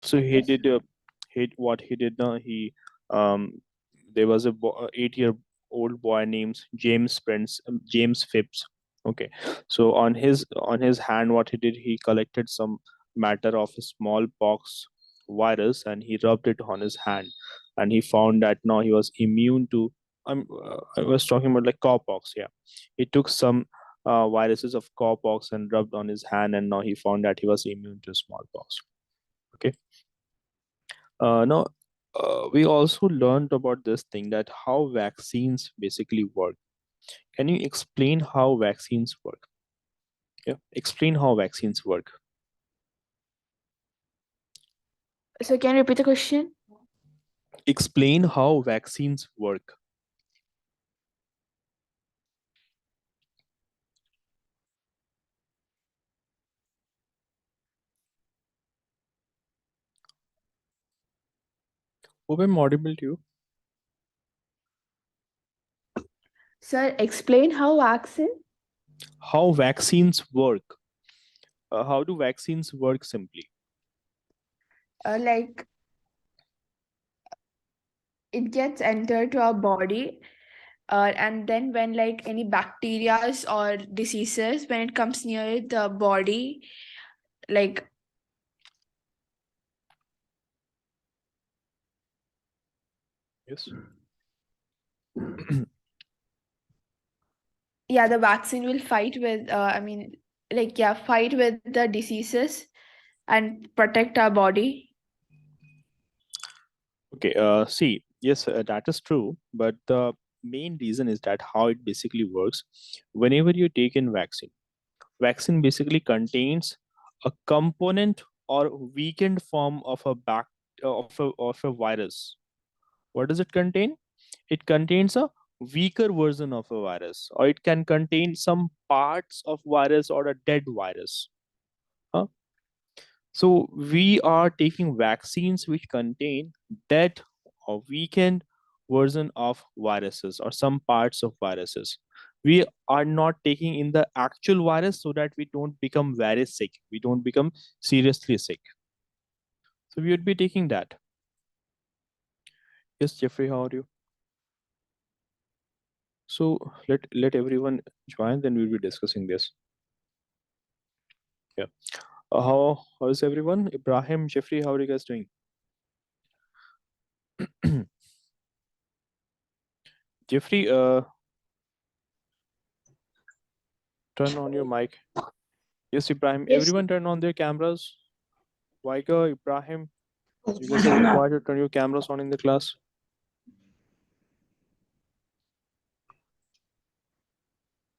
So he Yes. did what he did now. Um, there was a 8-year-old boy named James Phipps. Okay, so on his hand, what he did, he collected some matter of a smallpox virus and he rubbed it on his hand, and he found that now he was immune to. I was talking about like cowpox. Yeah, he took some viruses of cowpox and rubbed on his hand, and now he found that he was immune to smallpox. Okay. Now, we also learned about this thing that how vaccines basically work. Can you explain how vaccines work? Yeah, explain how vaccines work. So can you repeat the question? Explain how vaccines work. Hope I'm audible to you. Sir, explain how vaccine. How vaccines work. How do vaccines work simply? Like it gets entered to our body, and then when like any bacterias or diseases, when it comes near the body, like Yes. yeah, the vaccine will fight with like yeah, fight with the diseases and protect our body. Okay. See, yes, that is true, but the main reason is that how it basically works. Whenever you take in vaccine basically contains a component or weakened form of a virus. What does it contain? It contains a weaker version of a virus, or it can contain some parts of virus or a dead virus. Huh? So we are taking vaccines which contain dead or weakened version of viruses or some parts of viruses. We are not taking in the actual virus so that we don't become very sick. We don't become seriously sick. So we would be taking that. Yes, Jeffrey, how are you? So let everyone join, then we'll be discussing this. Yeah. How is everyone? Ibrahim, Jeffrey, how are you guys doing? Jeffrey, turn on your mic. Yes, Ibrahim. Yes, Everyone turn on their cameras. Vaika, Ibrahim, you guys are required to turn your cameras on in the class.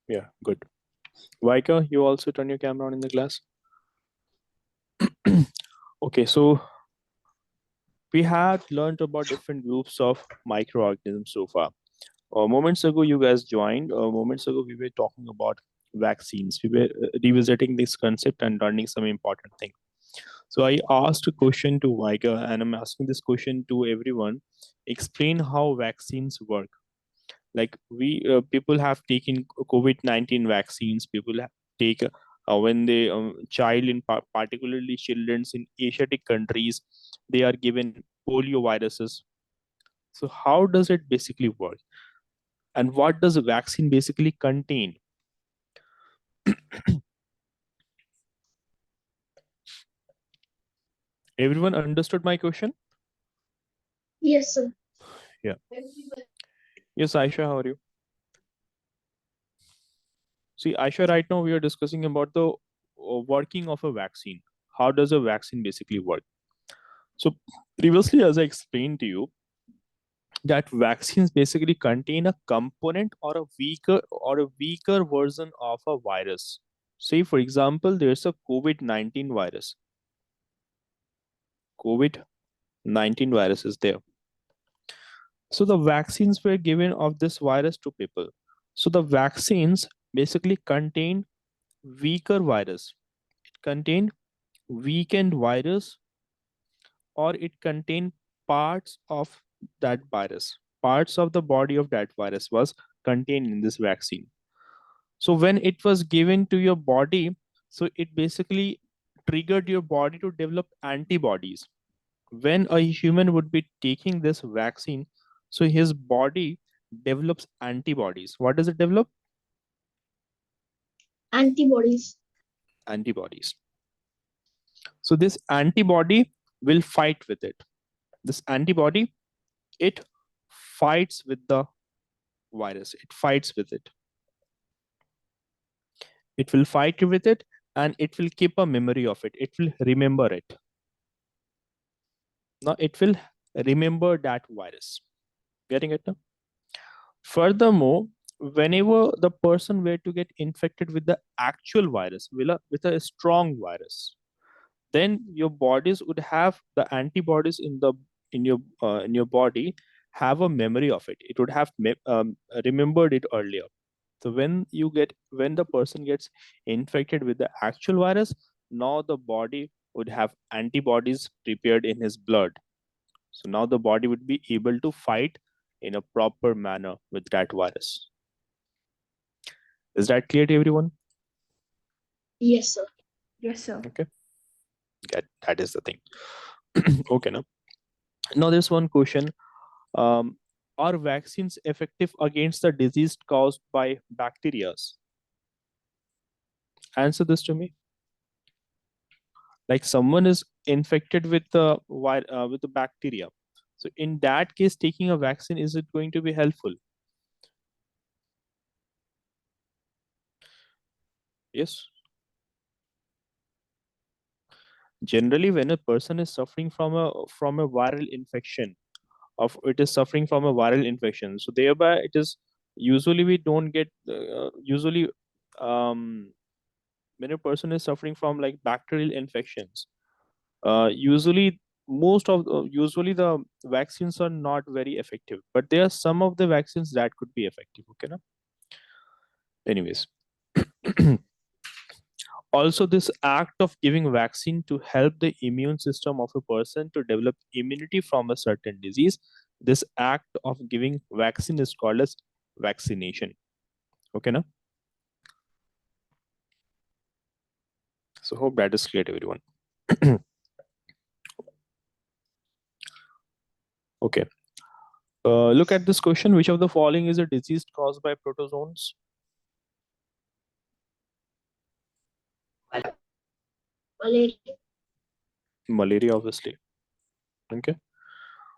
Yeah, good. Vaika, you also turn your camera on in the class. Okay, so we had learned about different groups of microorganisms so far. Moments ago, you guys joined. Moments ago, we were talking about vaccines. We were revisiting this concept and learning some important things. So I asked a question to Vaika, and I'm asking this question to everyone. Explain how vaccines work. Like we people have taken COVID-19 vaccines. People have take when they child in particularly children's in Asiatic countries, they are given polio viruses. So how does it basically work, and what does a vaccine basically contain? Everyone understood my question? yes, sir. Yeah. Yes, Aisha, how are you? See, Aisha, right now we are discussing about the working of a vaccine. How does a vaccine basically work? So previously, as I explained to you, that vaccines basically contain a component or a weaker version of a virus. Say, for example, there's a COVID-19 virus. COVID-19 virus is there. So the vaccines were given of this virus to people. So the vaccines basically contain weaker virus. It contain weakened virus, or it contain parts of that virus. Parts of the body of that virus was contained in this vaccine. So when it was given to your body, so it basically triggered your body to develop antibodies. when a human would be taking this vaccine, so his body develops antibodies. What does it develop? Antibodies. Antibodies. So this antibody will fight with it. This antibody, it fights with the virus. It fights with it. It will fight with it, and it will keep a memory of it. It will remember it. Now it will remember that virus. Getting it now? Furthermore, whenever the person were to get infected with the actual virus, with a strong virus, then your bodies would have the antibodies in your body have a memory of it. It would have remembered it earlier. So when the person gets infected with the actual virus, now the body would have antibodies prepared in his blood. So now the body would be able to fight in a proper manner with that virus. Is that clear to everyone? Yes, sir. Yes, sir. Okay. That is the thing. Okay, now there's one question. Are vaccines effective against the disease caused by bacteria? Answer this to me. Like someone is infected with the bacteria. So in that case, taking a vaccine, is it going to be helpful? Yes. Generally, when a person is suffering from a viral infection, so thereby it is usually we don't get usually when a person is suffering from like bacterial infections, usually the vaccines are not very effective, but there are some of the vaccines that could be effective. Okay, now anyways. Also, this act of giving vaccine to help the immune system of a person to develop immunity from a certain disease, this act of giving vaccine is called as vaccination. Okay, now? So hope that is clear to everyone. Okay. Look at this question. Which of the following is a disease caused by protozoans? Malaria. Malaria, obviously. Okay.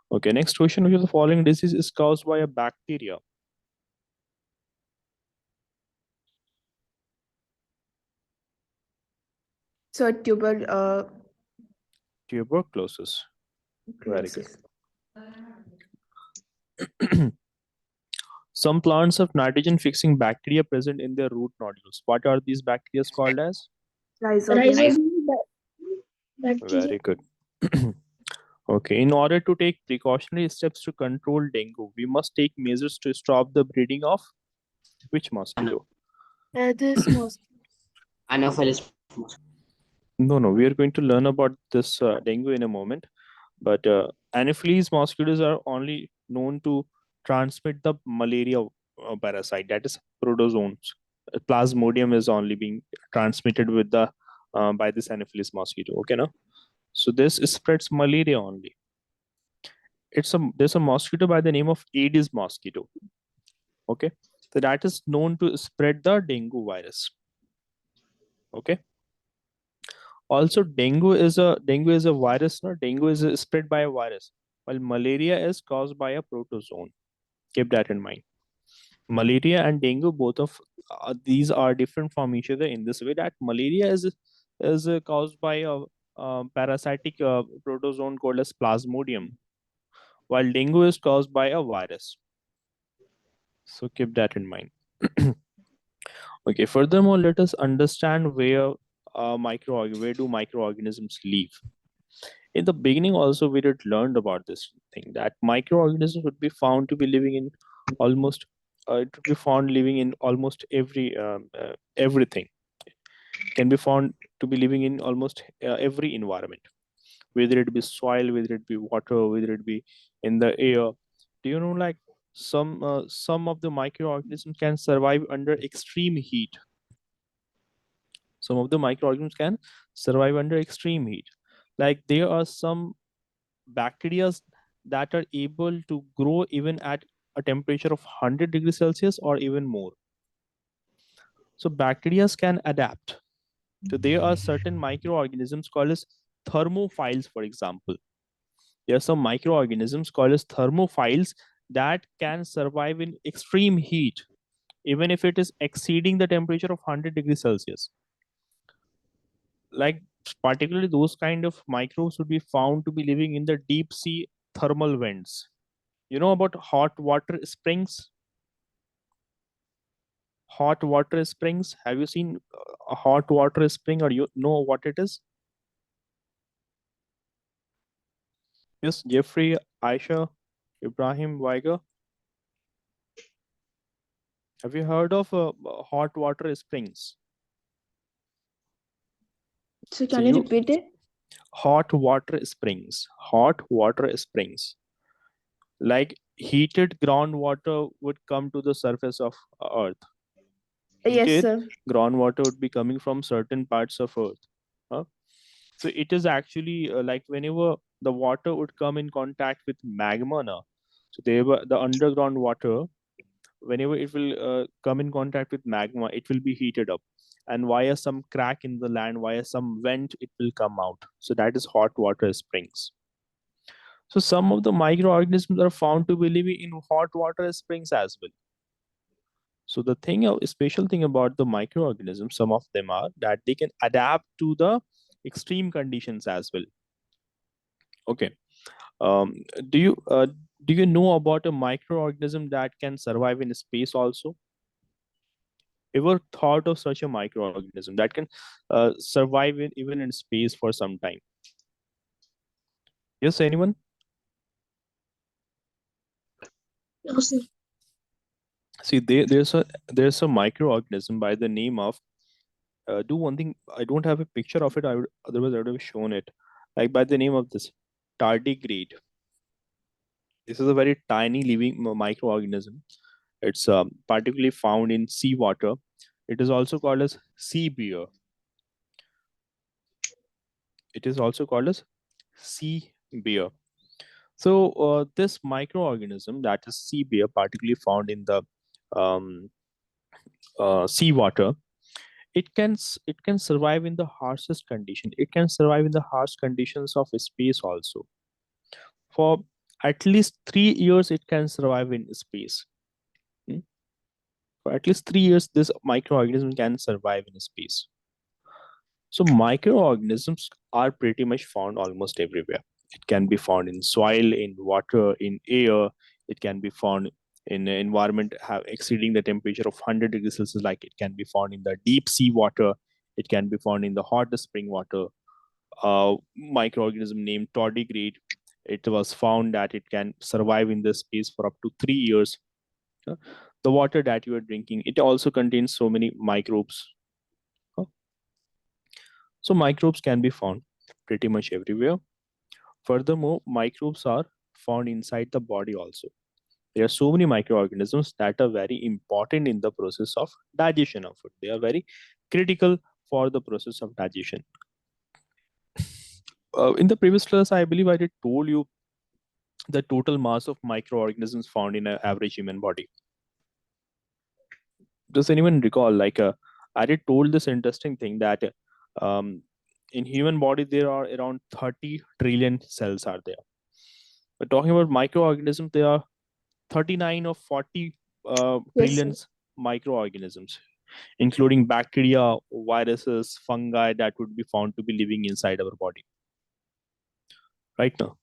Okay. Next question. Which of the following disease is caused by a bacteria? So Tuberculosis. Very good. Some plants have nitrogen-fixing bacteria present in their root nodules. What are these bacteria called as? Rhizobium. Bacteria. Very good. Okay. In order to take precautionary steps to control dengue, we must take measures to stop the breeding of which mosquito? This mosquito. Anopheles. No, we are going to learn about this dengue in a moment. But Anopheles mosquitoes are only known to transmit the malaria parasite, that is protozoans. Plasmodium is only being transmitted with the by this Anopheles mosquito. Okay, now. So this spreads malaria only. There's a mosquito by the name of Aedes mosquito. Okay, so that is known to spread the dengue virus. Okay. Also, dengue is a virus. No, dengue is spread by a virus, while malaria is caused by a protozoan. Keep that in mind. Malaria and dengue, both of these are different from each other in this way that malaria is caused by a parasitic protozoan called as Plasmodium, while dengue is caused by a virus. So keep that in mind. Okay. Furthermore, let us understand where do microorganisms live. In the beginning, also we did learned about this thing that microorganisms would be found to be living in almost it would be found living in almost everything. Can be found to be living in almost every environment, whether it be soil, whether it be water, whether it be in the air. Do you know, like some of the microorganisms can survive under extreme heat. Some of the microorganisms can survive under extreme heat. Like there are some bacteria that are able to grow even at a temperature of 100 degrees Celsius or even more. So bacteria can adapt. So there are certain microorganisms called as thermophiles, for example. There are some microorganisms called as thermophiles that can survive in extreme heat, even if it is exceeding the temperature of 100 degrees Celsius. Like, particularly those kind of microbes would be found to be living in the deep sea thermal vents. You know about hot water springs? Hot water springs. Have you seen a hot water spring, or you know what it is? Yes, Jeffrey, Aisha, Ibrahim, Weiger. Have you heard of hot water springs? So So can you you repeat it? hot water springs. Hot water springs. Like heated groundwater would come to the surface of Earth. Yes, Heated sir. groundwater would be coming from certain parts of Earth. Huh? So it is actually like whenever the water would come in contact with magma now. So they were the underground water, whenever it will come in contact with magma, it will be heated up. And via some crack in the land, via some vent, it will come out. So that is hot water springs. So some of the microorganisms are found to be living in hot water springs as well. So the thing, a special thing about the microorganisms, some of them are that they can adapt to the extreme conditions as well. Okay. Um, do you uh, do you know about a microorganism that can survive in space also? Ever thought of such a microorganism that can survive even in space for some time? Yes, anyone? No, sir. See, there's a microorganism by the name of do one thing. I don't have a picture of it. I would otherwise I would have shown it. Like by the name of this tardigrade. This is a very tiny living microorganism. It's particularly found in seawater. It is also called as sea bear. It is also called as sea bear. So this microorganism, that is sea bear, particularly found in the um, seawater, it can survive in the harshest condition. It can survive in the harsh conditions of space also. For at least 3 years, it can survive in space. Hmm? For at least 3 years, this microorganism can survive in space. So microorganisms are pretty much found almost everywhere. It can be found in soil, in water, in air. It can be found in an environment exceeding the temperature of 100 degrees Celsius, like it can be found in the deep sea water. It can be found in the hot spring water. Microorganism named tardigrade. It was found that it can survive in the space for up to 3 years. Uh, The water that you are drinking, it also contains so many microbes. Uh, So microbes can be found pretty much everywhere. Furthermore, microbes are found inside the body also. There are so many microorganisms that are very important in the process of digestion of food. They are very critical for the process of digestion. In the previous class, I believe I did told you the total mass of microorganisms found in an average human body. Does anyone recall? Like, I did told this interesting thing that um, in human body there are around 30 trillion cells are there. But talking about microorganisms, there are 39 or 40 Yes, sir. trillions microorganisms, including bacteria, viruses, fungi that would be found to be living inside our body right now.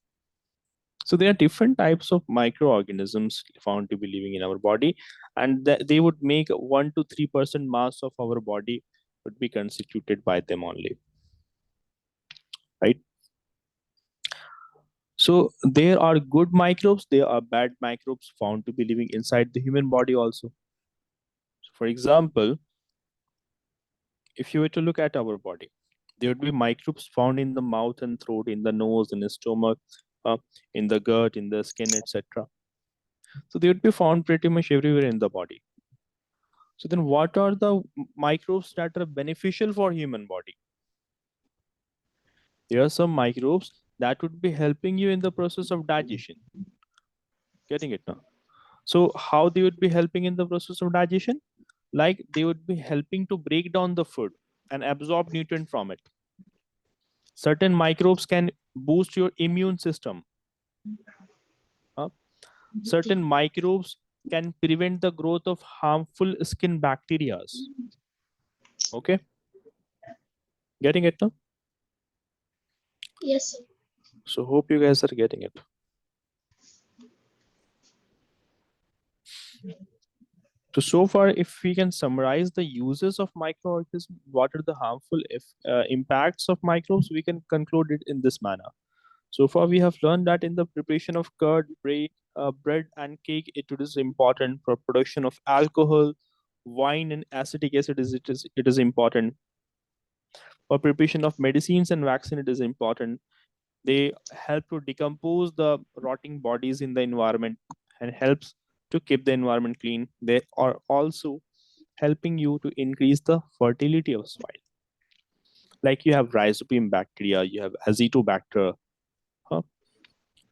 So there are different types of microorganisms found to be living in our body, and they would make 1 to 3% mass of our body would be constituted by them only, right? So there are good microbes, there are bad microbes found to be living inside the human body also. So for example, if you were to look at our body, there would be microbes found in the mouth and throat, in the nose, in the stomach, uh, in the gut, in the skin, etc. So they would be found pretty much everywhere in the body. So then what are the microbes that are beneficial for human body? There are some microbes that would be helping you in the process of digestion. Getting it now? So how they would be helping in the process of digestion? Like they would be helping to break down the food and absorb nutrient from it. Certain microbes can boost your immune system. Certain microbes can prevent the growth of harmful skin bacteria. Okay, getting it now? Yes, sir. So hope you guys are getting it. So far, if we can summarize the uses of microorganisms, what are the harmful impacts of microbes, we can conclude it in this manner. So far, we have learned that in the preparation of curd, bread, and cake, it is important for production of alcohol, wine, and acetic acid. It is important for preparation of medicines and vaccine. It is important. They help to decompose the rotting bodies in the environment and helps to keep the environment clean. They are also helping you to increase the fertility of soil. Like you have rhizobium bacteria, you have azotobacter, huh?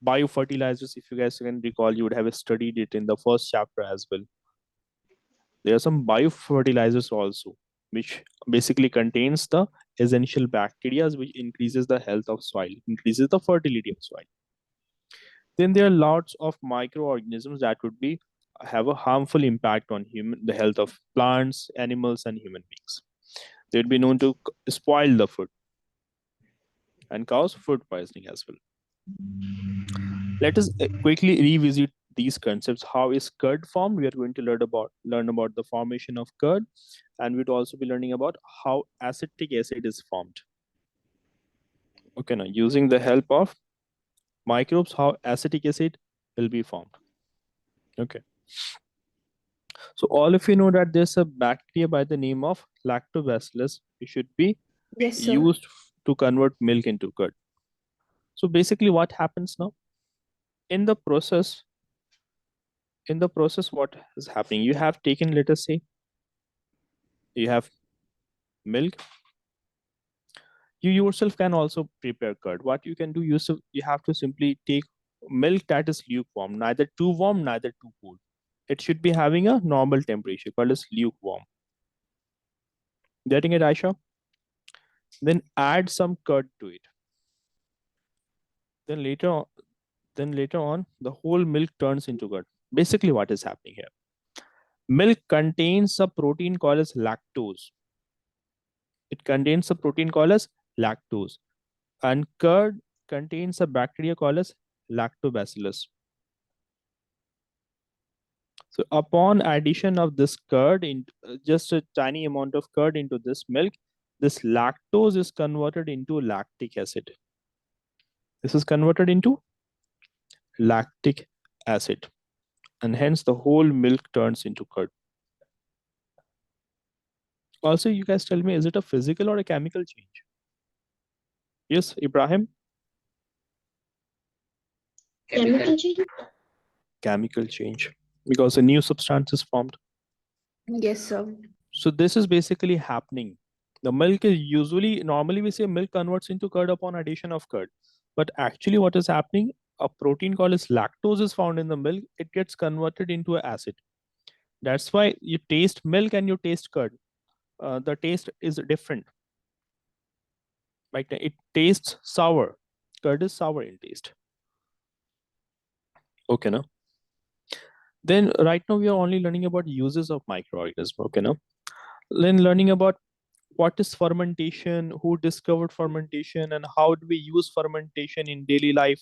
Biofertilizers. If you guys can recall, you would have studied it in the first chapter as well. There are some biofertilizers also, which basically contains the essential bacteria, which increases the health of soil, increases the fertility of soil. Then there are lots of microorganisms that would be have a harmful impact on the health of plants, animals, and human beings. They would be known to spoil the food and cause food poisoning as well. Let us quickly revisit these concepts. How is curd formed? We are going to learn about the formation of curd, and we'd also be learning about how acetic acid is formed. Okay, now using the help of microbes, how acetic acid will be formed. Okay. So all of you know that there's a bacteria by the name of lactobacillus, which should be Yes, sir. used to convert milk into curd. So basically what happens now? In the process, what is happening? You have taken, let us say, you have milk. You yourself can also prepare curd. What you can do, you have to simply take milk that is lukewarm, neither too warm, neither too cold. It should be having a normal temperature called as lukewarm. Getting it, Aisha? Then add some curd to it. Then later on, the whole milk turns into curd. Basically, what is happening here? Milk contains a protein called as lactose. It contains a protein called as lactose. And curd contains a bacteria called as lactobacillus. So upon addition of this curd, in just a tiny amount of curd into this milk, this lactose is converted into lactic acid. This is converted into lactic acid, and hence the whole milk turns into curd. Also, you guys tell me, is it a physical or a chemical change? Yes, Ibrahim? Chemical change. Chemical change, because a new substance is formed. Yes, sir. So this is basically happening. The milk is normally we say milk converts into curd upon addition of curd. But actually what is happening, a protein called as lactose is found in the milk. It gets converted into an acid. That's why you taste milk and you taste curd. The taste is different. Like it tastes sour. Curd is sour in taste. Okay, now. Then right now we are only learning about uses of microorganisms. Okay, now. Then learning about what is fermentation, who discovered fermentation, and how do we use fermentation in daily life.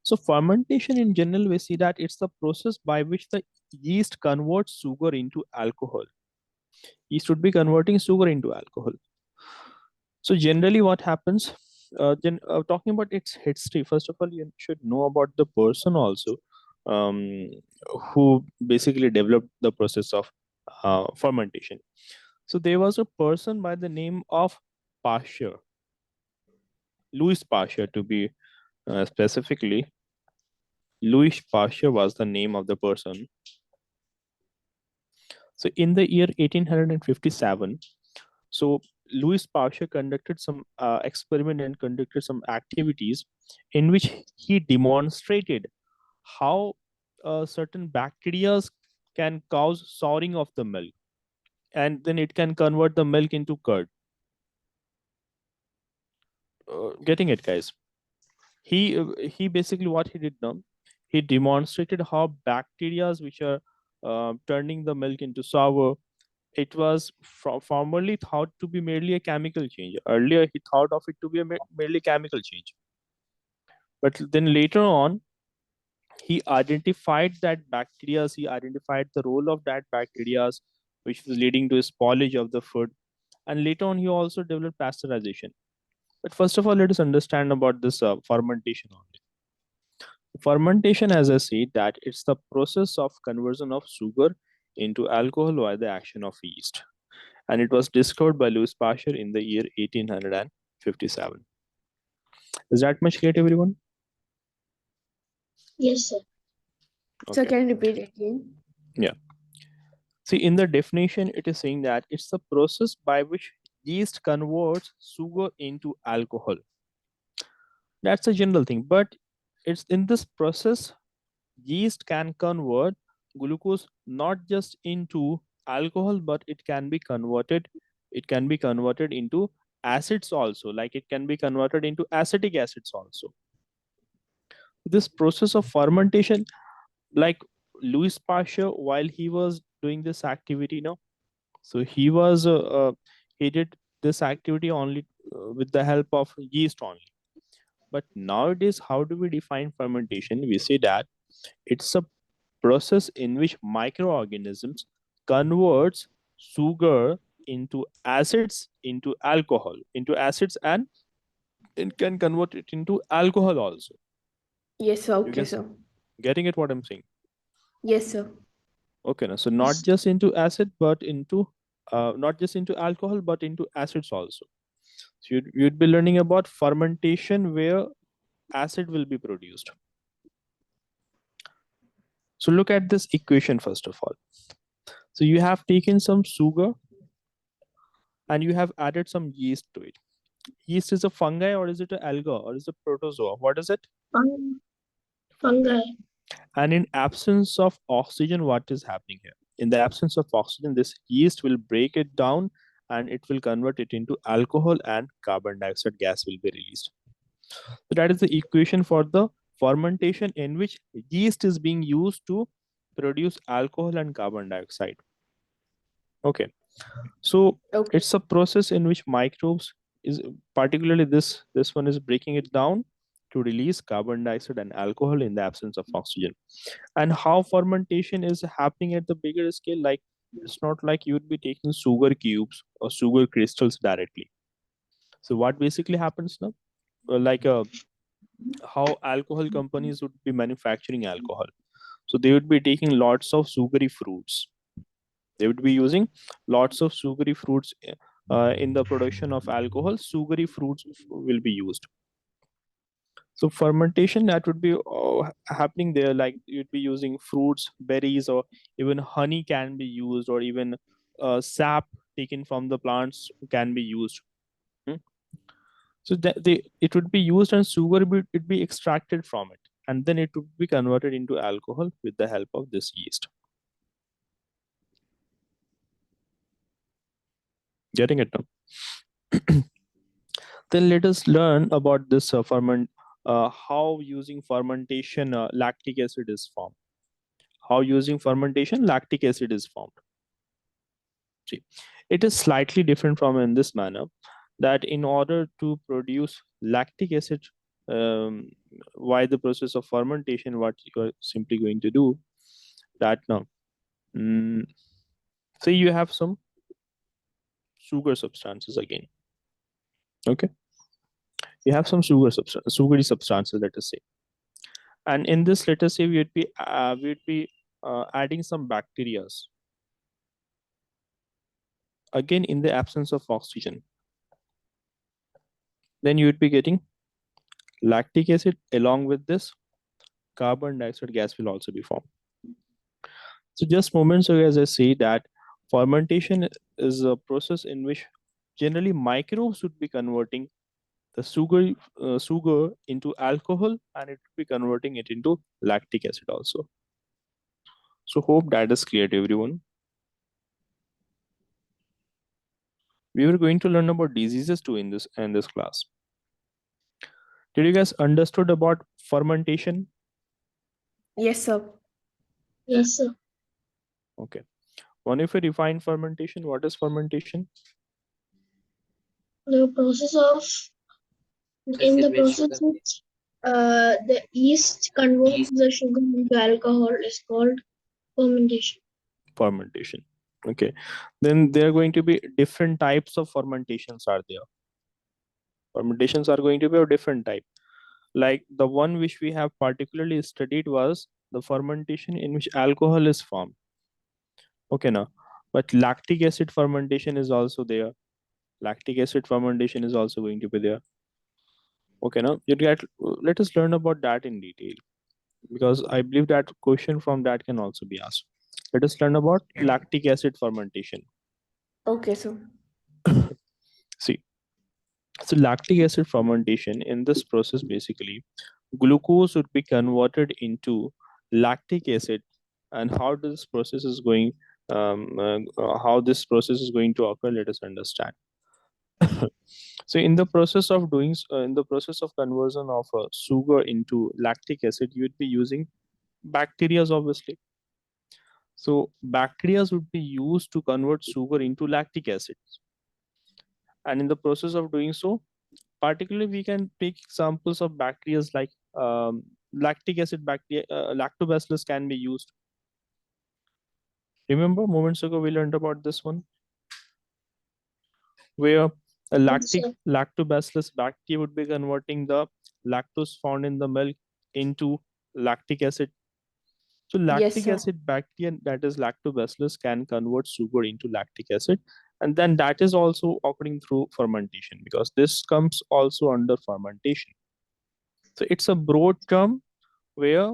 So fermentation in general, we see that it's the process by which the yeast converts sugar into alcohol. Yeast would be converting sugar into alcohol. So generally what happens, talking about its history, first of all, you should know about the person also, um, who basically developed the process of fermentation. So there was a person by the name of Pasteur, Louis Pasteur to be specifically. Louis Pasteur was the name of the person. So in the year 1857, so Louis Pasteur conducted some experiment and conducted some activities in which he demonstrated how certain bacteria can cause souring of the milk, and then it can convert the milk into curd. Getting it, guys? He basically, what he did now, he demonstrated how bacteria which are turning the milk into sour, it was formerly thought to be merely a chemical change. Earlier he thought of it to be a merely chemical change, but then later on he identified that bacteria, he identified the role of that bacteria which was leading to spoilage of the food, and later on he also developed pasteurization. But first of all, let us understand about this fermentation only. Fermentation, as I said, that it's the process of conversion of sugar into alcohol by the action of yeast, and it was discovered by Louis Pasteur in the year 1857. Is that much clear to everyone? Yes, sir. So Okay. can you repeat it again? Yeah. See, in the definition, it is saying that it's the process by which yeast converts sugar into alcohol. That's a general thing, but it's in this process yeast can convert glucose not just into alcohol, but it can be converted into acids also, like it can be converted into acetic acids also. This process of fermentation, like Louis Pasteur, while he was doing this activity, so he did this activity only with the help of yeast only. But nowadays, how do we define fermentation? We say that it's a process in which microorganisms converts sugar into acids, into alcohol, into acids, and it can convert it into alcohol also. Yes, sir. You Okay, guys sir. getting it what I'm saying? Yes, sir. Okay, now so not just into acid, but into not just into alcohol, but into acids also. So you'd be learning about fermentation where acid will be produced. So look at this equation first of all. So you have taken some sugar and you have added some yeast to it. Yeast is a fungi, or is it an alga, or is it a protozoa? What is it? Fungi. And in absence of oxygen, what is happening here? In the absence of oxygen, this yeast will break it down and it will convert it into alcohol, and carbon dioxide gas will be released. So that is the equation for the fermentation in which yeast is being used to produce alcohol and carbon dioxide. Okay. So Okay. it's a process in which microbes is, particularly this one, is breaking it down to release carbon dioxide and alcohol in the absence of oxygen. And how fermentation is happening at the bigger scale, like it's not like you would be taking sugar cubes or sugar crystals directly. So what basically happens now, like how alcohol companies would be manufacturing alcohol, so they would be taking lots of sugary fruits, they would be using lots of sugary fruits in the production of alcohol. Sugary fruits will be used. So fermentation, that would be happening there, like you'd be using fruits, berries, or even honey can be used, or even sap taken from the plants can be used. Hmm? So that it would be used, and sugar would be extracted from it, and then it would be converted into alcohol with the help of this yeast. Getting it now? Then let us learn about this how using fermentation lactic acid is formed. How using fermentation lactic acid is formed. See, it is slightly different from in this manner, that in order to produce lactic acid, um, why the process of fermentation, what you are simply going to do, that now, say you have some sugar substances again. Okay, you have some sugary substances, let us say, and in this, let us say we would be adding some bacteria again in the absence of oxygen. Then you would be getting lactic acid, along with this carbon dioxide gas will also be formed. So just moments ago, as I say, that fermentation is a process in which Generally, microbes would be converting the sugar into alcohol, and it would be converting it into lactic acid also. So hope that is clear to everyone. We were going to learn about diseases too in this class. Did you guys understood about fermentation? Yes, sir. Yes, sir. Okay. One, if we define fermentation, what is fermentation? The process of in the process which the yeast converts the sugar into alcohol is called fermentation. Fermentation. Okay. Then there are going to be different types of fermentations are there. Fermentations are going to be of different type. Like the one which we have particularly studied was the fermentation in which alcohol is formed. Okay, now, but lactic acid fermentation is also there. Lactic acid fermentation is also going to be there. Okay, now let us learn about that in detail, because I believe that question from that can also be asked. Let us learn about lactic acid fermentation. Okay, sir. See, so lactic acid fermentation, in this process, basically, glucose would be converted into lactic acid. And how this process is going, how this process is going to occur, let us understand. So in the process of conversion of sugar into lactic acid, you would be using bacteria, obviously. So bacteria would be used to convert sugar into lactic acid. And in the process of doing so, particularly we can take examples of bacteria like lactic acid bacteria, lactobacillus can be used. Remember moments ago we learned about this one, where a Yes, sir. lactobacillus bacteria would be converting the lactose found in the milk into lactic acid. So Yes, lactic sir. acid bacteria, that is lactobacillus, can convert sugar into lactic acid, and then that is also occurring through fermentation, because this comes also under fermentation. So it's a broad term where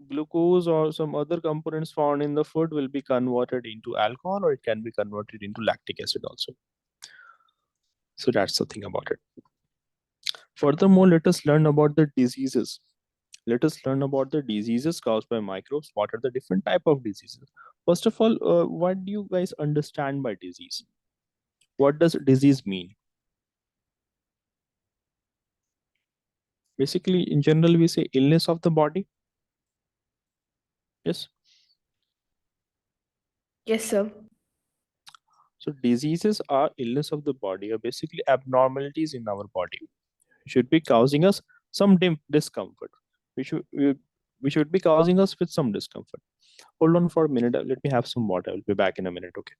glucose or some other components found in the food will be converted into alcohol, or it can be converted into lactic acid also. So that's the thing about it. Furthermore, let us learn about the diseases. Let us learn about the diseases caused by microbes. What are the different type of diseases? First of all, what do you guys understand by disease? What does disease mean? Basically, in general, we say illness of the body. Yes. Yes, sir. So diseases are illness of the body, are basically abnormalities in our body. Should be causing us some discomfort. We should be causing us with some discomfort. Hold on for a minute. Let me have some water. I'll be back in a minute. Okay.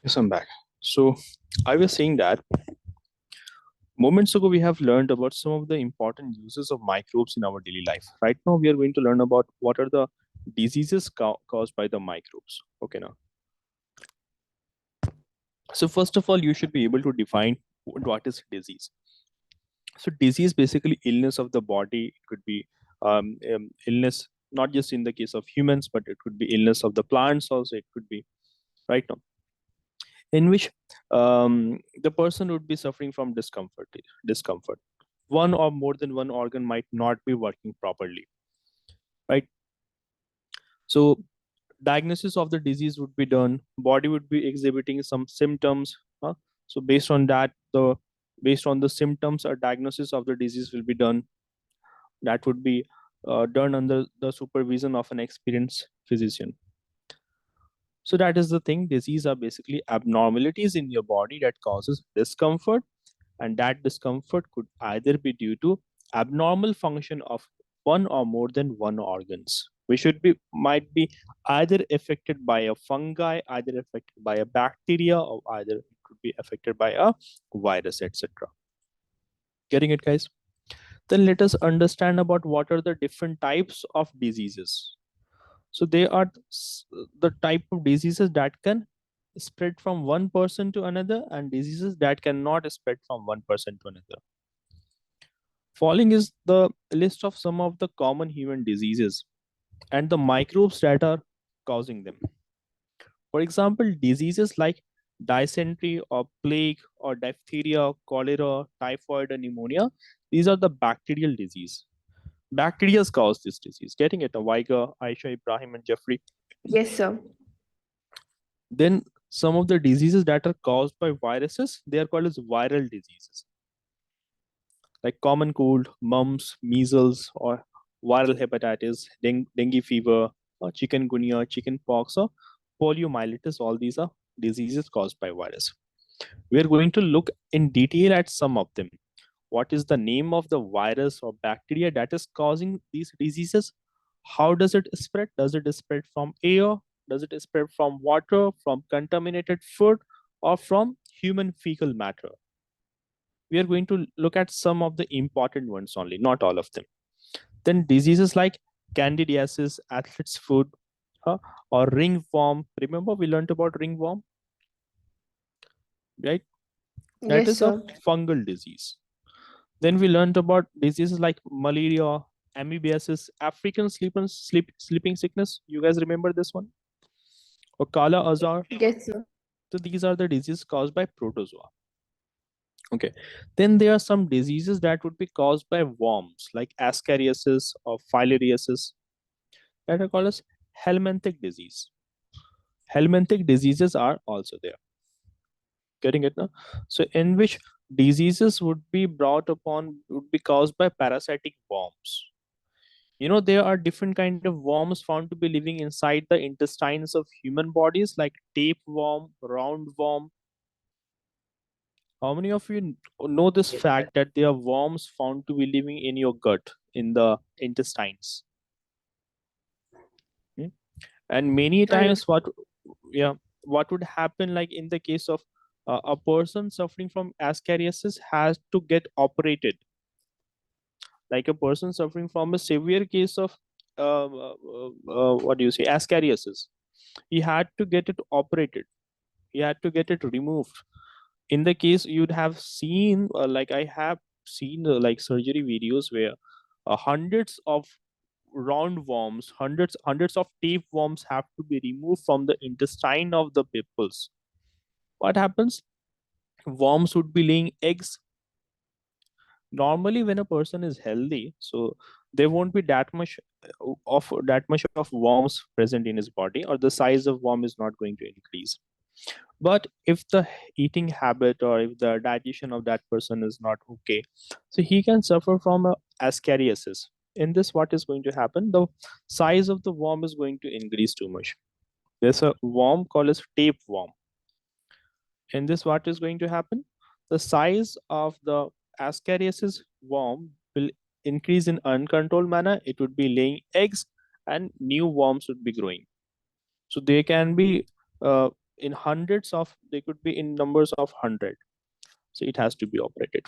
Yes, I'm back. So I was saying that moments ago we have learned about some of the important uses of microbes in our daily life. Right now we are going to learn about what are the diseases caused by the microbes. Okay, now. So first of all, you should be able to define what is disease. So disease basically illness of the body. It could be illness not just in the case of humans, but it could be illness of the plants also. It could be right now in which the person would be suffering from discomfort. One or more than one organ might not be working properly, right? So diagnosis of the disease would be done. Body would be exhibiting some symptoms. So based on the symptoms, a diagnosis of the disease will be done. That would be done under the supervision of an experienced physician. So that is the thing. Disease are basically abnormalities in your body that causes discomfort, and that discomfort could either be due to abnormal function of one or more than one organs. We should be might be either affected by a fungi, either affected by a bacteria, or either it could be affected by a virus, etc. Getting it, guys? Then let us understand about what are the different types of diseases. So they are the type of diseases that can spread from one person to another and diseases that cannot spread from one person to another. Following is the list of some of the common human diseases and the microbes that are causing them. For example, diseases like dysentery or plague or diphtheria, cholera, typhoid, and pneumonia, these are the bacterial disease. Bacteria cause this disease. Getting it? Vaiga, Aisha, Ibrahim, and Jeffrey. Yes, sir. Then some of the diseases that are caused by viruses, they are called as viral diseases, like common cold, mumps, measles, or viral hepatitis, dengue fever, or chikungunya, chickenpox, or poliomyelitis. All these are diseases caused by virus. We are going to look in detail at some of them. What is the name of the virus or bacteria that is causing these diseases? How does it spread? Does it spread from air? Does it spread from water, from contaminated food, or from human fecal matter? We are going to look at some of the important ones only, not all of them. Then diseases like candidiasis, athlete's foot, or ringworm. Remember, we learned about ringworm, right? That Yes, is a sir. fungal disease. Then we learned about diseases like malaria, amoebiasis, African sleeping sickness. You guys remember this one? Or Kala Azar. Yes, sir. So these are the diseases caused by protozoa. Okay. Then there are some diseases that would be caused by worms, like ascariasis or filariasis, that are called as helminthic disease. Helminthic diseases are also there. Getting it now? So in which diseases would be would be caused by parasitic worms. There are different kind of worms found to be living inside the intestines of human bodies, like tapeworm, roundworm. How many of you know this fact that there are worms found to be living in your gut, in the intestines? Hmm? And many I know. times, what would happen, like in the case of a person suffering from ascariasis has to get operated, like a person suffering from a severe case of what do you say, ascariasis. He had to get it operated, he had to get it removed. In the case, you'd have seen, like I have seen, like surgery videos where hundreds of roundworms, hundreds of tapeworms have to be removed from the intestine of the peoples. What happens? Worms would be laying eggs. Normally when a person is healthy, so there won't be that much of worms present in his body, or the size of worm is not going to increase. But if the eating habit or if the digestion of that person is not okay, so he can suffer from a ascariasis. In this, what is going to happen? The size of the worm is going to increase too much. There's a worm called as tapeworm. In this, what is going to happen? The size of the ascariasis worm will increase in uncontrolled manner. It would be laying eggs and new worms would be growing. So they can be in hundreds of, they could be in numbers of 100. So it has to be operated.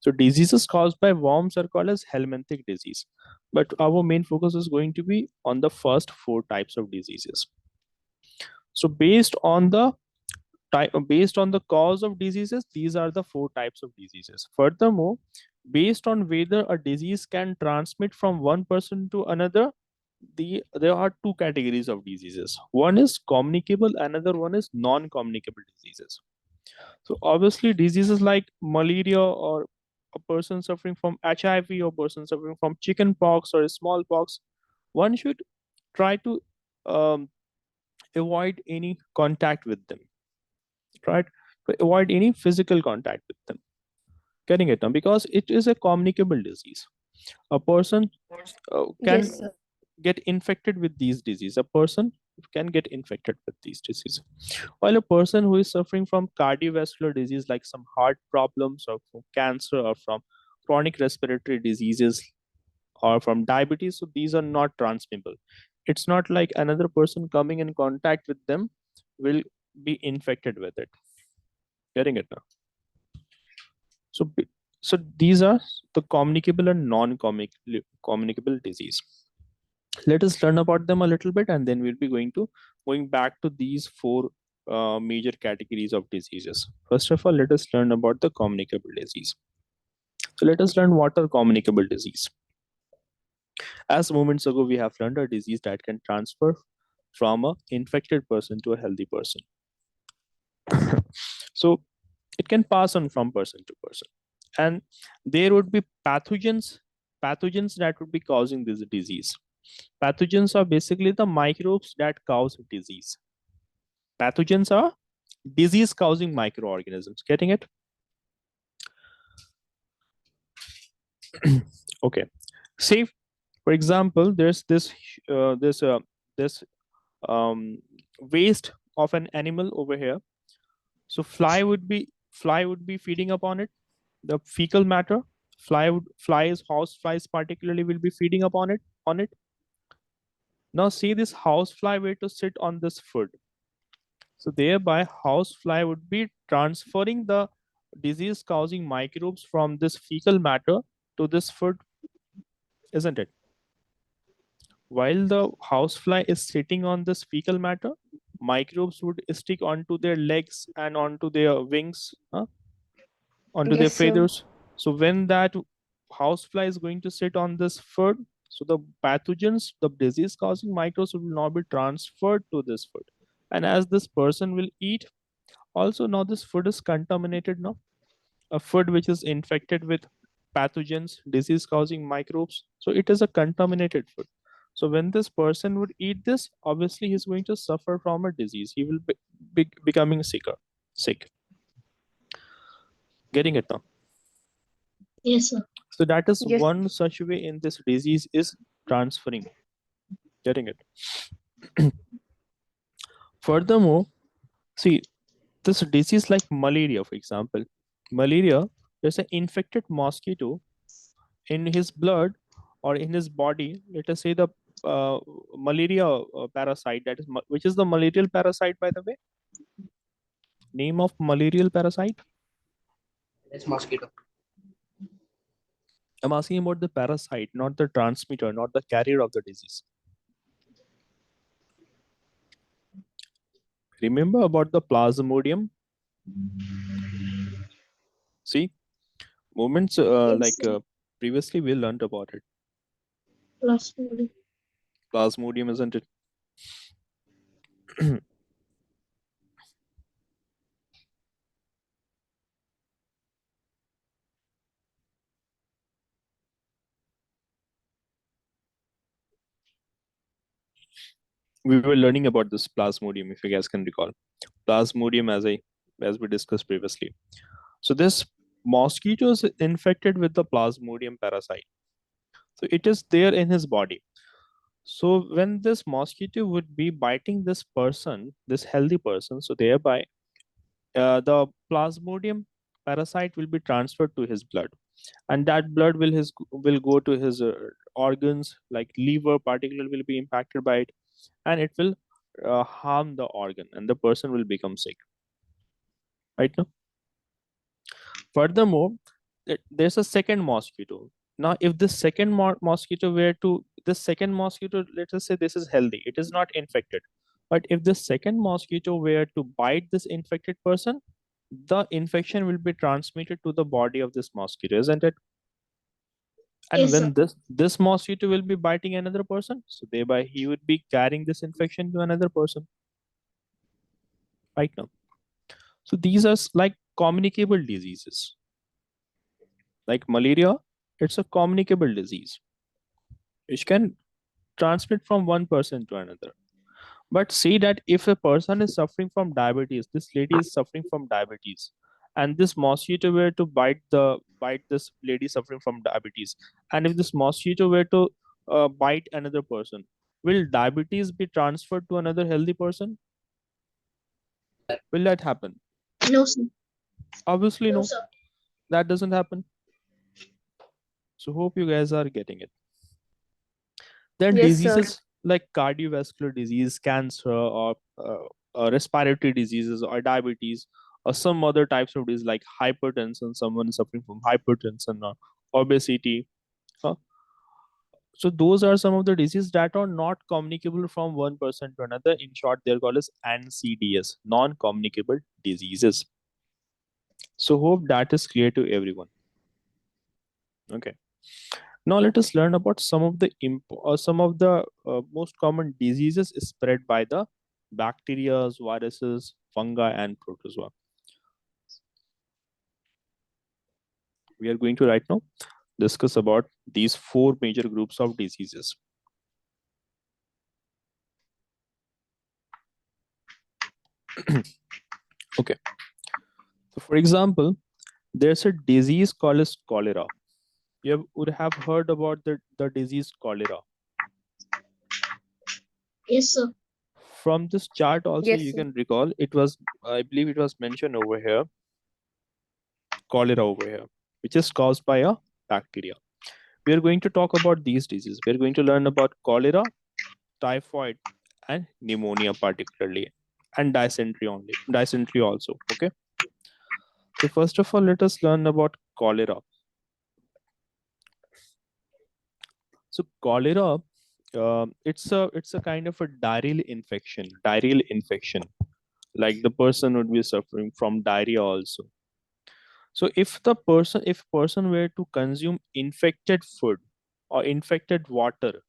So diseases caused by worms are called as helminthic disease. But our main focus is going to be on the first four types of diseases. So based on the cause of diseases, these are the four types of diseases. Furthermore, based on whether a disease can transmit from one person to another, there are two categories of diseases. One is communicable, another one is non-communicable diseases. So obviously diseases like malaria, or a person suffering from HIV, or person suffering from chicken pox or smallpox, one should try to um, avoid any contact with them, right? To avoid any physical contact with them. Getting it now? Because it is a communicable disease. A person can Yes, sir. get infected with these diseases. A person can get infected with these diseases. While a person who is suffering from cardiovascular disease, like some heart problems, or from cancer, or from chronic respiratory diseases, or from diabetes, so these are not transmissible. It's not like another person coming in contact with them will be infected with it. Getting it now? So So these are the communicable and non-communicable disease. Let us learn about them a little bit, and then we'll be going back to these four major categories of diseases. First of all, let us learn about the communicable disease. So let us learn what are communicable disease. As moments ago, we have learned a disease that can transfer from a infected person to a healthy person. So it can pass on from person to person, and there would be pathogens that would be causing this disease. Pathogens are basically the microbes that cause disease. Pathogens are disease causing microorganisms. Getting it? Okay. Say, for example, there's this waste of an animal over here. So fly would be feeding upon it. The fecal matter, house flies particularly will be feeding upon it. Now see, this house fly were to sit on this food. So thereby house fly would be transferring the disease causing microbes from this fecal matter to this food, isn't it? While the housefly is sitting on this fecal matter, microbes would stick onto their legs and onto their wings, onto their Yes, sir. feathers. So when that housefly is going to sit on this food, so the pathogens, the disease causing microbes will now be transferred to this food. And as this person will eat, also now this food is contaminated now. A food which is infected with pathogens, disease causing microbes. So it is a contaminated food. So when this person would eat this, obviously he's going to suffer from a disease. He will be becoming sick. Getting it now? Yes, sir. So that is Yes. one such way in this disease is transferring. Getting it? Furthermore, see, this disease like malaria, for example, malaria, there's an infected mosquito in his blood or in his body. Let us say the malaria parasite, that is which is the malarial parasite, by the way. Name of malarial parasite? It's mosquito. I'm asking about the parasite, not the transmitter, not the carrier of the disease. Remember about the plasmodium? See, moments Yes, sir. previously we learned about it. Last morning. Plasmodium, isn't it? We were learning about this plasmodium, if you guys can recall. Plasmodium, as we discussed previously. So this mosquito is infected with the plasmodium parasite. So it is there in his body. So when this mosquito would be biting this person, this healthy person, so thereby the plasmodium parasite will be transferred to his blood, and that blood will go to his organs, like liver particularly will be impacted by it, and it will harm the organ, and the person will become sick. Right now. Furthermore, there's a second mosquito. Now, if this second mosquito were to, this second mosquito, let us say this is healthy, it is not infected. But if the second mosquito were to bite this infected person, the infection will be transmitted to the body of this mosquito, isn't it? And Yes, sir. when this mosquito will be biting another person, so thereby he would be carrying this infection to another person. Right now. So these are like communicable diseases. Like malaria, it's a communicable disease which can transmit from one person to another. But say that if a person is suffering from diabetes, this lady is suffering from diabetes, and this mosquito were to bite this lady suffering from diabetes, and if this mosquito were to bite another person, will diabetes be transferred to another healthy person? Will that happen? No, sir. Obviously, No, no. sir. That doesn't happen. So hope you guys are getting it. Then Yes, sir. diseases like cardiovascular disease, cancer, or respiratory diseases, or diabetes, Some other types of disease like hypertension, someone is suffering from hypertension or obesity. uh, so those are some of the diseases that are not communicable from one person to another. In short, they're called as NCDs, non-communicable diseases. So hope that is clear to everyone. Okay. Now let us learn about some of the most common diseases spread by the bacteria, viruses, fungi, and protozoa. We are going to right now discuss about these four major groups of diseases. Okay. So for example, there's a disease called as cholera. Would have heard about the disease cholera. Yes, sir. From this chart also Yes, you sir. can recall it was, I believe it was mentioned over here, cholera over here, which is caused by a bacteria. We are going to talk about these diseases. We are going to learn about cholera, typhoid, and pneumonia particularly, and dysentery also. Okay. So first of all, let us learn about cholera. So cholera, it's a kind of a diarrheal infection. Like the person would be suffering from diarrhea also. So if person were to consume infected food or infected water,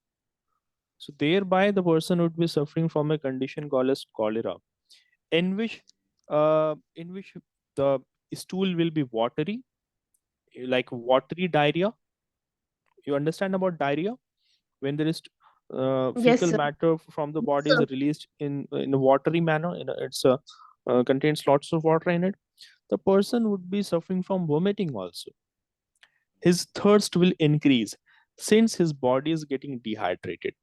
so thereby the person would be suffering from a condition called as cholera, in which the stool will be watery, like watery diarrhea. You understand about diarrhea? When there is Yes, fecal sir. matter from the Yes, body is sir. released in a watery manner, it's contains lots of water in it, the person would be suffering from vomiting also. His thirst will increase since his body is getting dehydrated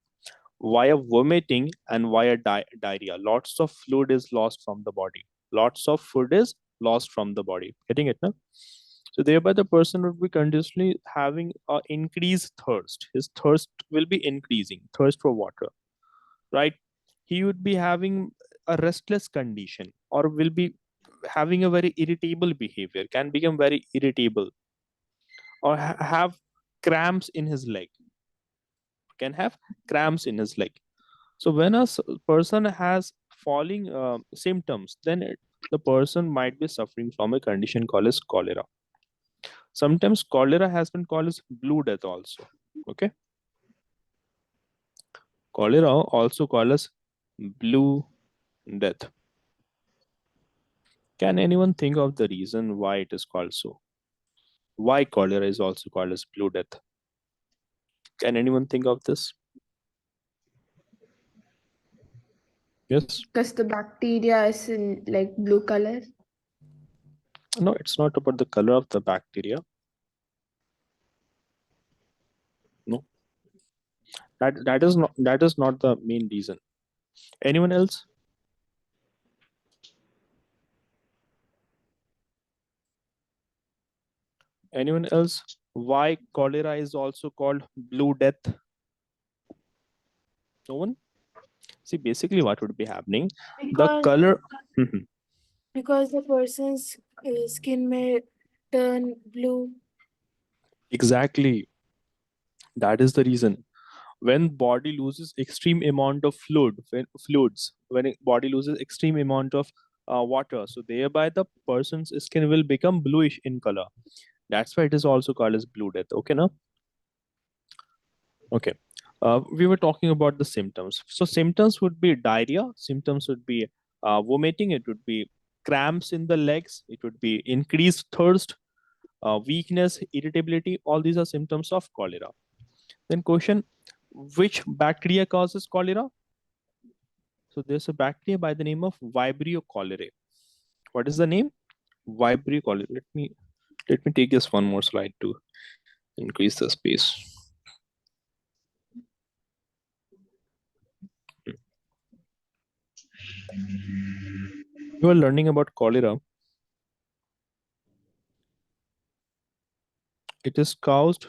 via vomiting and via diarrhea. Lots of fluid is lost from the body. Lots of food is lost from the body. Getting it now? So thereby the person would be continuously having a increased thirst. His thirst will be increasing, thirst for water, right? He would be having a restless condition or will be having a very irritable behavior, can become very irritable, or have cramps in his leg, can have cramps in his leg. So when a person has falling symptoms, then the person might be suffering from a condition called as cholera. Sometimes cholera has been called as blue death also. Okay. Cholera also called as blue death. Can anyone think of the reason why it is called so? Why cholera is also called as blue death? Can anyone think of this? Yes. Because the bacteria is in like blue color. No, it's not about the color of the bacteria. No, that is not the main reason. Anyone else? Anyone else? Why cholera is also called blue death? No one? See, basically what would be happening, the Because color. because the person's skin may turn blue. Exactly. That is the reason. When body loses extreme amount of when body loses extreme amount of water, so thereby the person's skin will become bluish in color. That's why it is also called as blue death. Okay, now? Okay. We were talking about the symptoms. So symptoms would be diarrhea. Symptoms would be vomiting. It would be cramps in the legs. It would be increased thirst, weakness, irritability. All these are symptoms of cholera. Then question, which bacteria causes cholera? So there's a bacteria by the name of Vibrio cholerae. What is the name? Vibrio cholerae. Let me take just one more slide to increase the space. You are learning about cholera. It is caused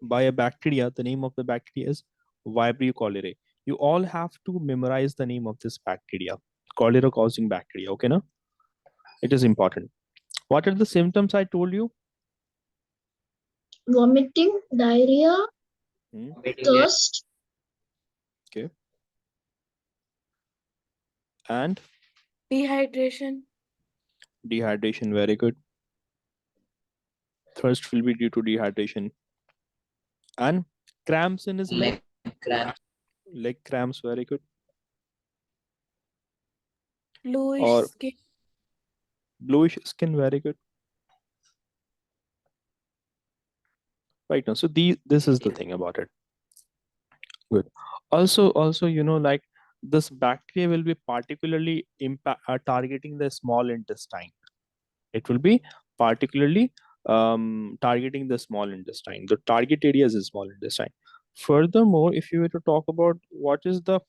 by a bacteria. The name of the bacteria is Vibrio cholerae. You all have to memorize the name of this bacteria, cholera causing bacteria. Okay, now? It is important. What are the symptoms I told you? Vomiting, diarrhea, thirst, Okay. And Dehydration. dehydration, very good. Thirst will be due to dehydration. And cramps in his leg. Leg cramps, very good. Bluish Or skin. bluish skin, very good. Right now, so this is the thing about it. Good. Also, like this bacteria will be particularly targeting the small intestine. It will be particularly targeting the small intestine. The target areas is small intestine. Furthermore, if you were to talk about what is the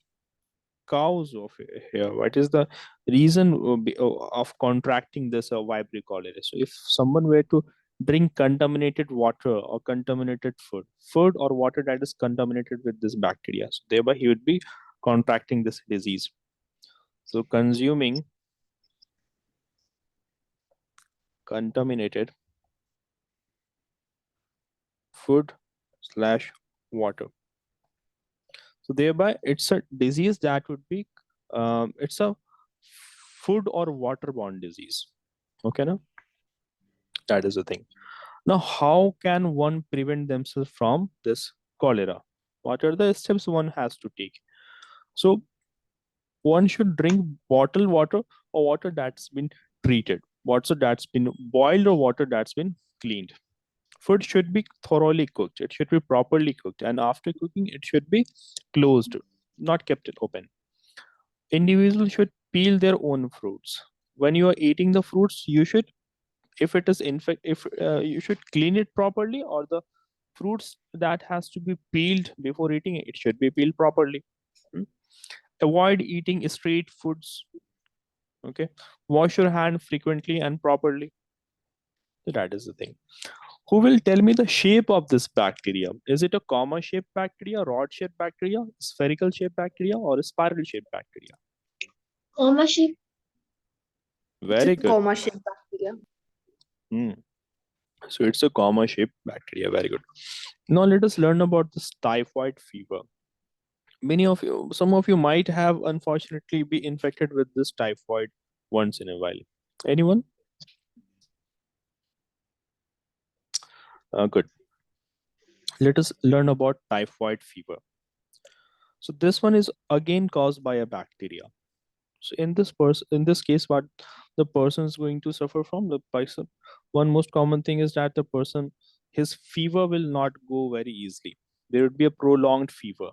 cause of here, what is the reason of contracting this vibrio cholerae? So, if someone were to drink contaminated water or contaminated food or water that is contaminated with this bacteria, so thereby he would be contracting this disease. So, consuming contaminated food slash water. So thereby it's a disease that would be it's a food or waterborne disease. Okay, now that is the thing. Now, how can one prevent themselves from this cholera? What are the steps one has to take? So one should drink bottled water or water that's been treated, water that's been boiled or water that's been cleaned. Food should be thoroughly cooked. It should be properly cooked, and after cooking, it should be closed, not kept it open. Individuals should peel their own fruits. When you are eating the fruits, you should, if it is infect, if you should clean it properly, or the fruits that has to be peeled before eating it, it should be peeled properly. Hmm? Avoid eating straight foods. Okay, wash your hand frequently and properly. So that is the thing. Who will tell me the shape of this bacteria? Is it a comma shaped bacteria, rod shaped bacteria, spherical shaped bacteria, or a spiral shaped bacteria? comma shape, It's a Very good. comma shaped bacteria. Hmm. So it's a comma shaped bacteria. Very good. Now let us learn about this typhoid fever. Many of you, some of you might have unfortunately be infected with this typhoid once in a while. Anyone? Good. Let us learn about typhoid fever. So this one is again caused by a bacteria. So in this case, what the person is going to suffer from, the person, one most common thing is that the person, his fever will not go very easily. There would be a prolonged fever.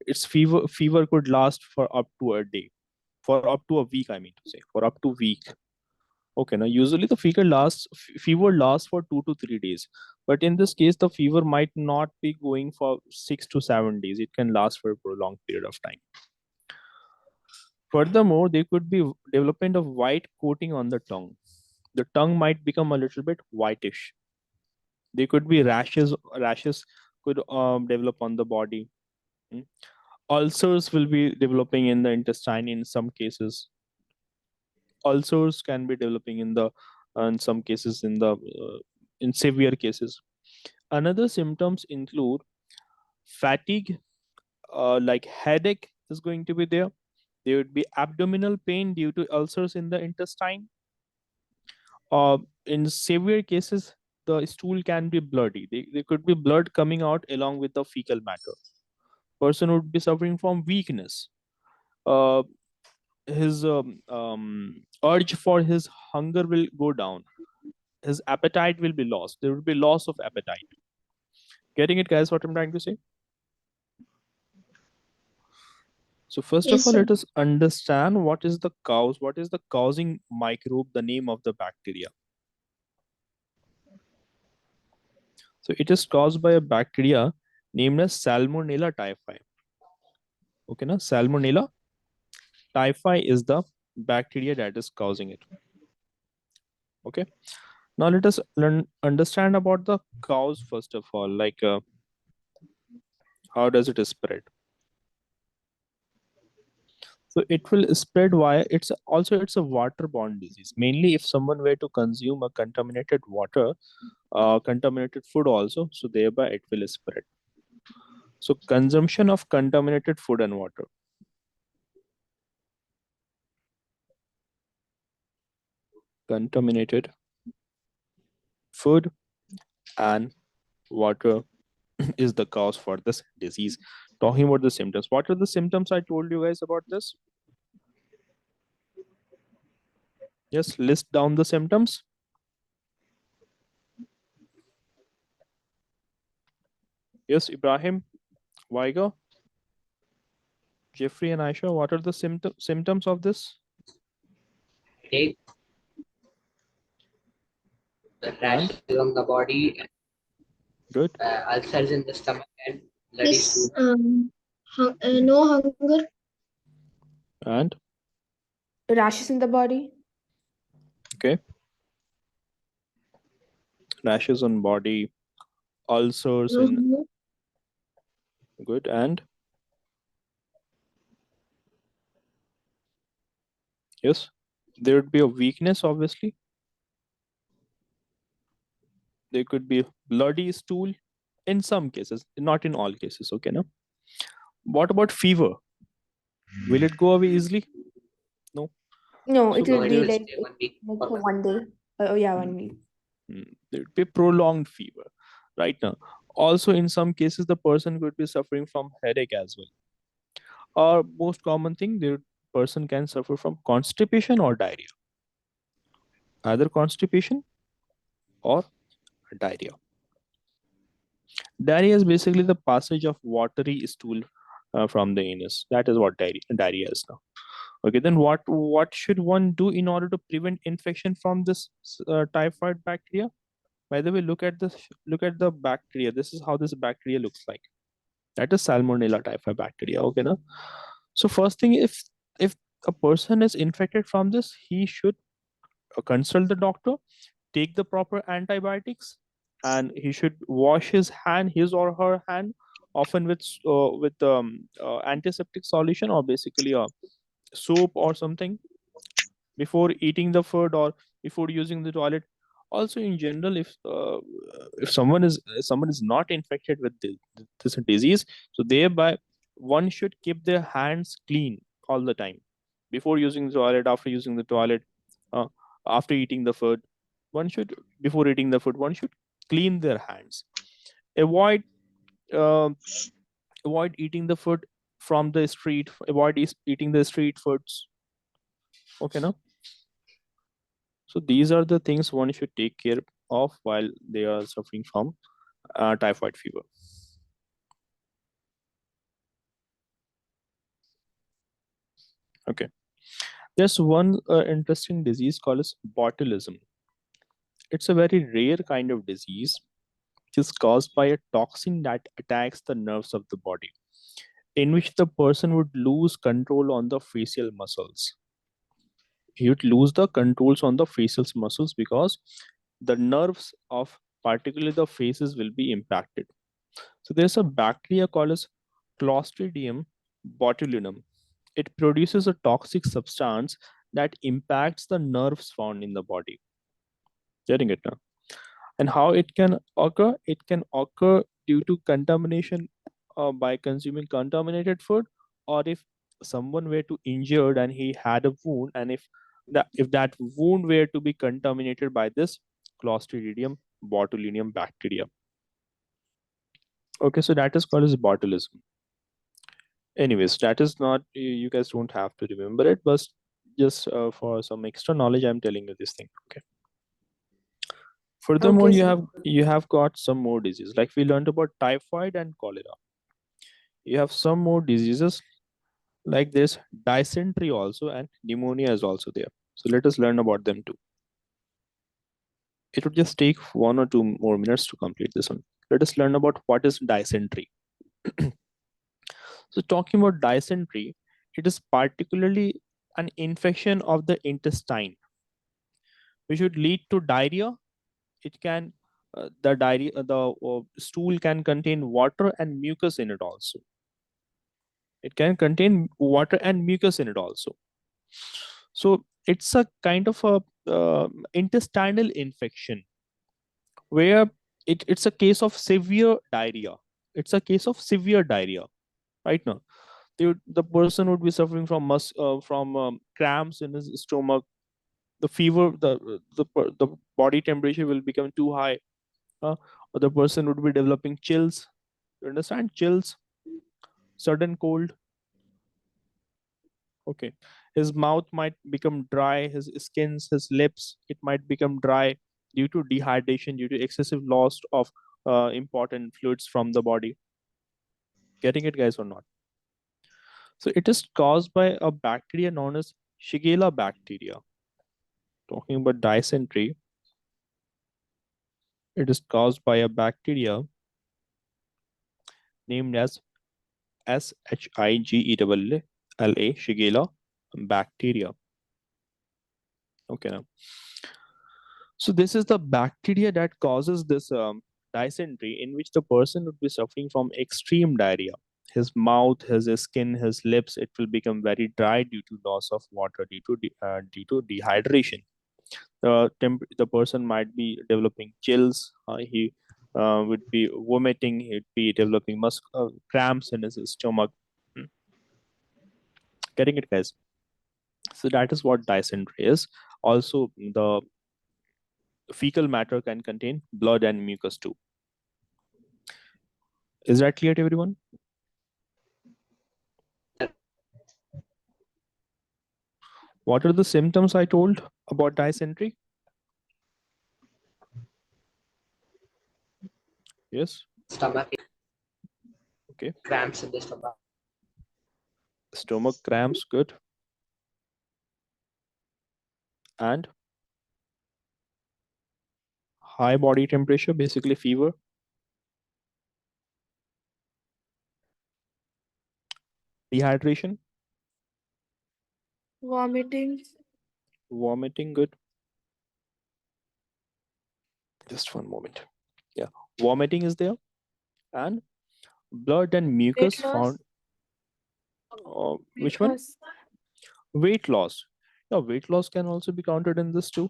Its fever could last for up to a day, for up to a week. I mean to say, for up to week. Okay, now usually the fever lasts for 2 to 3 days, but in this case, the fever might not be going for 6 to 7 days. It can last for a prolonged period of time. Furthermore, there could be development of white coating on the tongue. The tongue might become a little bit whitish. There could be rashes. Rashes could develop on the body. Mm. Ulcers will be developing in the intestine in some cases. Ulcers can be developing in some cases in severe cases. Another symptoms include fatigue, like headache is going to be there. There would be abdominal pain due to ulcers in the intestine. In severe cases, the stool can be bloody. There could be blood coming out along with the fecal matter. Person would be suffering from weakness. Uh, his urge for his hunger will go down. His appetite will be lost. There will be loss of appetite. Getting it, guys? What I'm trying to say. So first of yes all, sir. let us understand what is the cause. What is the causing microbe? The name of the bacteria. So it is caused by a bacteria named as Salmonella typhi. Okay, now Salmonella typhi is the bacteria that is causing it. Okay, now let us understand about the cause first of all. Like, how does it spread? So it will spread via, it's a waterborne disease. Mainly if someone were to consume a contaminated water, contaminated food also, so thereby it will spread. So consumption of contaminated food and water. Contaminated food and water is the cause for this disease. Talking about the symptoms, what are the symptoms I told you guys about this? Yes, list down the symptoms. Yes, Ibrahim, Vaiga, Jeffrey, and Aisha, what are the symptoms of this? Take the rashes on the body, Good. ulcers in the stomach, and bloody Yes, stool. no hunger. And Rashes in the body. okay, rashes on body, ulcers No in, hunger. good, and yes, there would be a weakness, obviously. There could be bloody stool in some cases, not in all cases. Okay, now what about fever? Will it go away easily? No. No, So it will No, it be will like stay 1 week. for 1 day. Oh yeah, 1 week. There would be prolonged fever. Right now, also in some cases, the person could be suffering from headache as well. Or most common thing, the person can suffer from constipation or diarrhea. Either constipation or diarrhea. Diarrhea is basically the passage of watery stool from the anus. That is what diarrhea is now. Okay, then what should one do in order to prevent infection from this typhoid bacteria? By the way, look at this. Look at the bacteria. This is how this bacteria looks like. That is Salmonella typhi bacteria. Okay, now. So first thing, if a person is infected from this, he should consult the doctor, take the proper antibiotics, and he should wash his or her hand, often with antiseptic solution, or basically a soap or something, before eating the food or before using the toilet. Also in general, if someone is not infected with this disease, so thereby one should keep their hands clean all the time, before using the toilet, after using the toilet, uh, after eating the food. One should Before eating the food, one should clean their hands. Avoid uh, avoid eating the food from the street. Avoid eating the street foods. Okay, now. So these are the things one should take care of while they are suffering from typhoid fever. Okay. There's one interesting disease called as botulism. It's a very rare kind of disease which is caused by a toxin that attacks the nerves of the body, in which the person would lose control on the facial muscles. He would lose the controls on the facial muscles because the nerves of particularly the faces will be impacted. So there's a bacteria called as Clostridium botulinum. It produces a toxic substance that impacts the nerves found in the body. Getting it now? And how it can occur? It can occur due to contamination by consuming contaminated food, or if someone were to injured and he had a wound, and if that wound were to be contaminated by this Clostridium botulinum bacteria. Okay, so that is called as botulism. Anyways, that is not, you guys don't have to remember it, but just for some extra knowledge, I'm telling you this thing. Okay. Furthermore, Okay, sir. you have got some more diseases, like we learned about typhoid and cholera. You have some more diseases like this dysentery also, and pneumonia is also there. So let us learn about them too. It would just take 1 or 2 more minutes to complete this one. Let us learn about what is dysentery. So talking about dysentery, it is particularly an infection of the intestine, which would lead to diarrhea. It can the diarrhea, the stool can contain water and mucus in it also. It can contain water and mucus in it also. So it's a kind of a intestinal infection where it's a case of severe diarrhea. It's a case of severe diarrhea right now. The person would be suffering from cramps in his stomach. The fever, the body temperature will become too high. Or the person would be developing chills. You understand? Chills, sudden cold. Okay. His mouth might become dry, his skins, his lips, it might become dry due to dehydration, due to excessive loss of important fluids from the body. Getting it, guys, or not? So it is caused by a bacteria known as Shigella bacteria. Talking about dysentery, it is caused by a bacteria named as Shigella, Shigella bacteria. Okay, now. So this is the bacteria that causes this dysentery, in which the person would be suffering from extreme diarrhea. His mouth, his skin, his lips, it will become very dry due to loss of water, due to dehydration. The person might be developing chills. He would be vomiting. He'd be developing cramps in his stomach. Hmm. Getting it, guys? So that is what dysentery is. Also, the fecal matter can contain blood and mucus too. Is that clear to everyone? What are the symptoms I told about dysentery? Yes. Stomach Okay. cramps in the stomach. Stomach cramps, good. And high body temperature, basically fever. Dehydration. Vomiting. Vomiting, good. Just one moment. Yeah, vomiting is there. And blood and mucus Weight loss. found. Which one? Loss. Weight loss. Yeah, weight loss can also be counted in this too.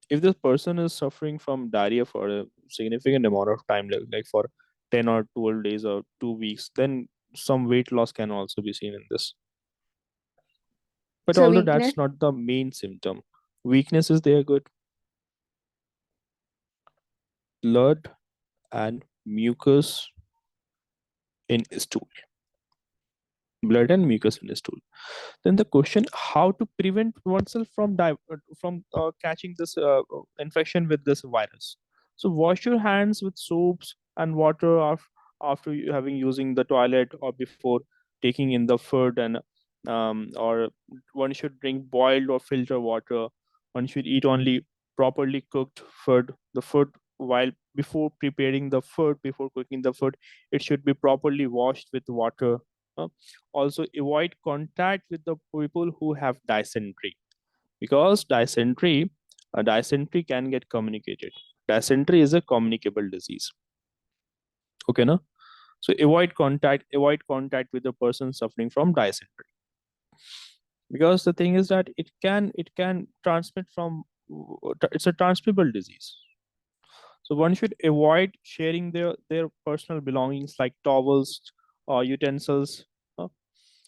If this person is suffering from diarrhea for a significant amount of time, like for 10 or 12 days or 2 weeks, then some weight loss can also be seen in this. But So although weakness. that's not the main symptom, weakness is there, good. Blood and mucus in stool. Blood and mucus in stool. Then the question: how to prevent oneself from catching this infection with this virus? So wash your hands with soaps and water after you having using the toilet or before taking in the food, and or one should drink boiled or filter water. One should eat only properly cooked food. The food, while before preparing the food, before cooking the food, it should be properly washed with water. uh, Also avoid contact with the people who have dysentery, because dysentery can get communicated. Dysentery is a communicable disease. Okay, no? So avoid contact with the person suffering from dysentery, because the thing is that it can transmit from, it's a transmissible disease. So one should avoid sharing their personal belongings like towels or utensils, uh,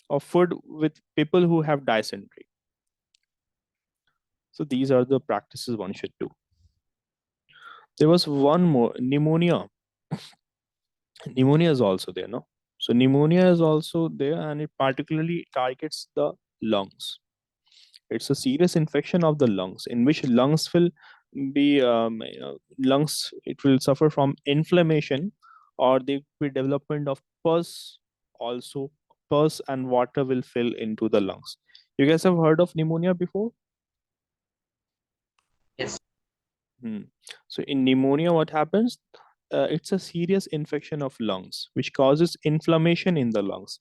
or food with people who have dysentery. So these are the practices one should do. There was one more, pneumonia. Pneumonia is also there, no? So pneumonia is also there, and it particularly targets the lungs. It's a serious infection of the lungs, in which lungs will be lungs. It will suffer from inflammation, or there will be development of pus. Also, pus and water will fill into the lungs. You guys have heard of pneumonia before? Yes. So in pneumonia, what happens? It's a serious infection of lungs, which causes inflammation in the lungs.